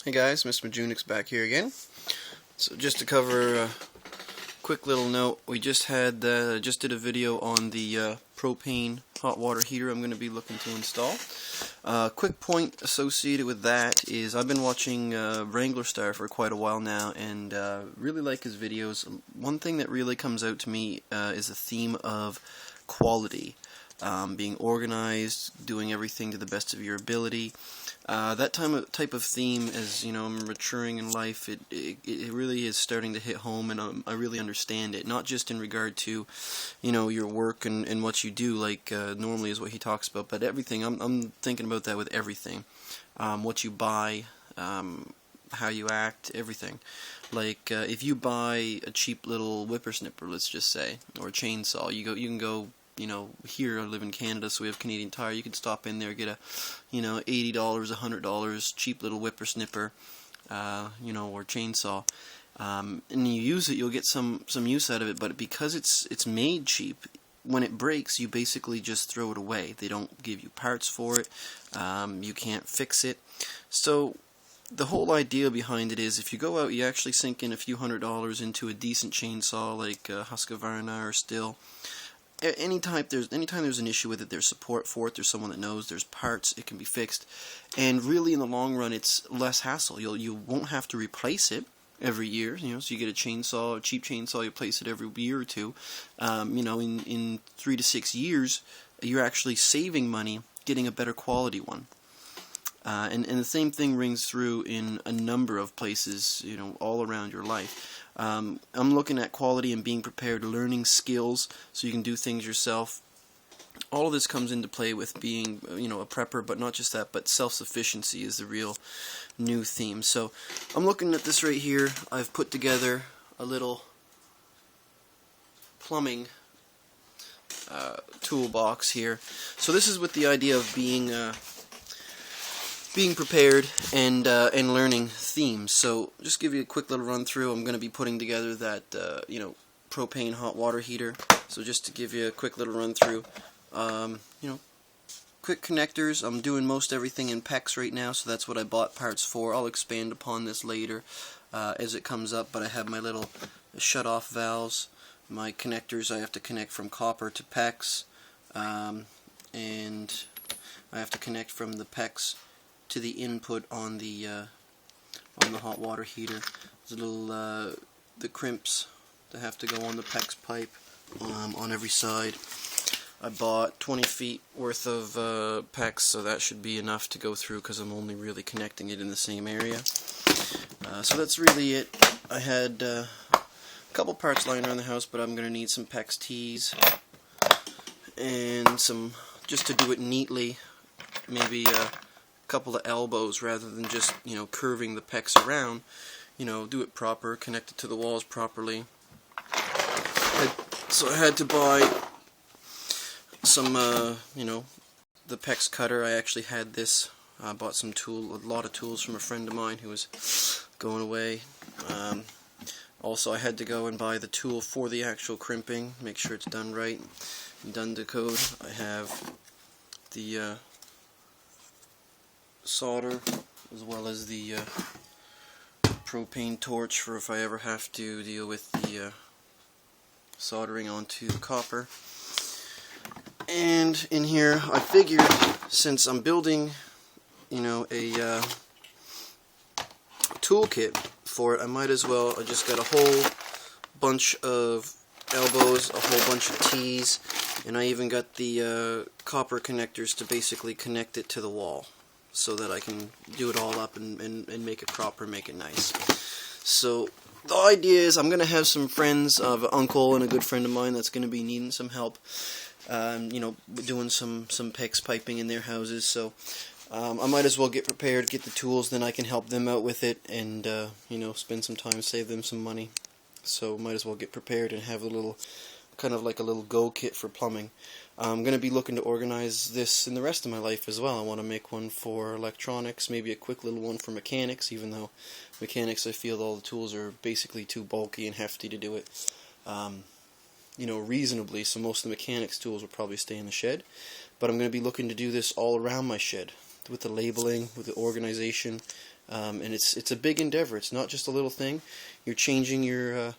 Hey guys, Mr. Majunix back here again. So just to cover a quick little note, we just did a video on the propane hot water heater I'm going to be looking to install. Quick point associated with that is I've been watching Wrangler Star for quite a while now and really like his videos. One thing that really comes out to me is a theme of quality. Being organized, doing everything to the best of your ability. That type of theme, as you know, I'm maturing in life, it really is starting to hit home, and I really understand it. Not just in regard to, you know, your work and what you do, like normally is what he talks about, but everything. I'm thinking about that with everything. What you buy, how you act, everything. Like if you buy a cheap little whippersnipper, let's just say, or a chainsaw, you can go. You know, here I live in Canada, so we have Canadian Tire. You can stop in there, get a, you know, $80, $100, cheap little whippersnipper, you know, or chainsaw, and you use it, you'll get some use out of it. But because it's made cheap, when it breaks, you basically just throw it away. They don't give you parts for it. You can't fix it. So the whole idea behind it is, if you go out, you actually sink in a few $100s into a decent chainsaw like Husqvarna or Stihl. Anytime there's an issue with it, there's support for it, there's someone that knows, there's parts, it can be fixed, and really in the long run it's less hassle. You won't have to replace it every year, you know, so you get a chainsaw, a cheap chainsaw, you replace it every year or two. You know, in 3 to 6 years you're actually saving money getting a better quality one. And the same thing rings through in a number of places, you know, all around your life. I'm looking at quality and being prepared, learning skills so you can do things yourself. All of this comes into play with being, you know, a prepper, but not just that, but self-sufficiency is the real new theme. So I'm looking at this right here. I've put together a little plumbing toolbox here. So this is with the idea of being prepared and learning themes. So just give you a quick little run through. I'm going to be putting together that you know, propane hot water heater. So just to give you a quick little run through, you know, quick connectors. I'm doing most everything in PEX right now, so that's what I bought parts for. I'll expand upon this later as it comes up, but I have my little shut-off valves, my connectors. I have to connect from copper to PEX, and I have to connect from the PEX to the input on the hot water heater. There's little the crimps that have to go on the PEX pipe on every side. I bought 20 feet worth of PEX, so that should be enough to go through because I'm only really connecting it in the same area. So that's really it. I had a couple parts lying around the house, but I'm going to need some PEX tees and some, just to do it neatly, maybe couple of elbows rather than just, you know, curving the PEX around. You know, do it proper, connect it to the walls properly. So I had to buy some, you know, the PEX cutter. I actually had this. I bought a lot of tools from a friend of mine who was going away. Also, I had to go and buy the tool for the actual crimping, make sure it's done right, done to code. I have the solder, as well as the propane torch for if I ever have to deal with the soldering onto the copper. And in here, I figured, since I'm building, you know, a toolkit for it, I might as well. I just got a whole bunch of elbows, a whole bunch of T's, and I even got the copper connectors to basically connect it to the wall, so that I can do it all up and make it proper, make it nice. So the idea is I'm going to have some friends, an uncle and a good friend of mine that's going to be needing some help, you know, doing some PEX piping in their houses. So I might as well get prepared, get the tools, then I can help them out with it and, you know, spend some time, save them some money. So might as well get prepared and have a little, kind of like a little go kit for plumbing. I'm going to be looking to organize this in the rest of my life as well. I want to make one for electronics, maybe a quick little one for mechanics, even though mechanics, I feel all the tools are basically too bulky and hefty to do it, you know, reasonably, so most of the mechanics tools will probably stay in the shed. But I'm going to be looking to do this all around my shed. with the labeling, with the organization, and it's a big endeavor. It's not just a little thing. You're changing your,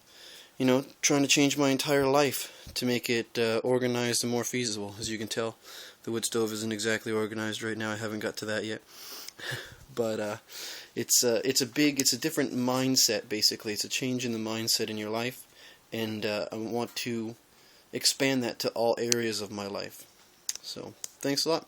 trying to change my entire life to make it organized and more feasible. As you can tell, the wood stove isn't exactly organized right now. I haven't got to that yet, but it's a different mindset. Basically, it's a change in the mindset in your life, and I want to expand that to all areas of my life. So, thanks a lot.